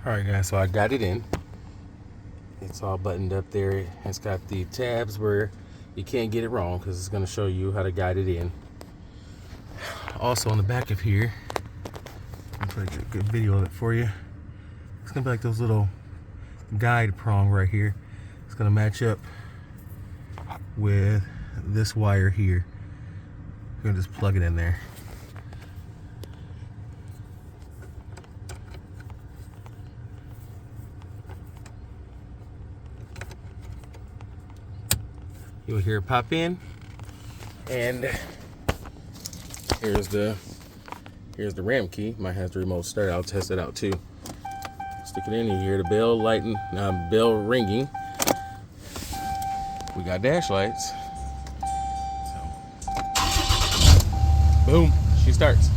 Alright guys, so I got it in. It's all buttoned up there. It's got the tabs where you can't get it wrong because it's going to show you how to guide it in. Also on the back of here, I'm trying to get a good video of it for you. It's going to be like those little guide prong right here. It's going to match up with this wire here. You're going to just plug it in there. You'll hear it pop in, and here's the RAM key. Might have the remote start. I'll test it out too. Stick it in. You hear the bell lighting, bell ringing. We got dash lights. So, boom, she starts.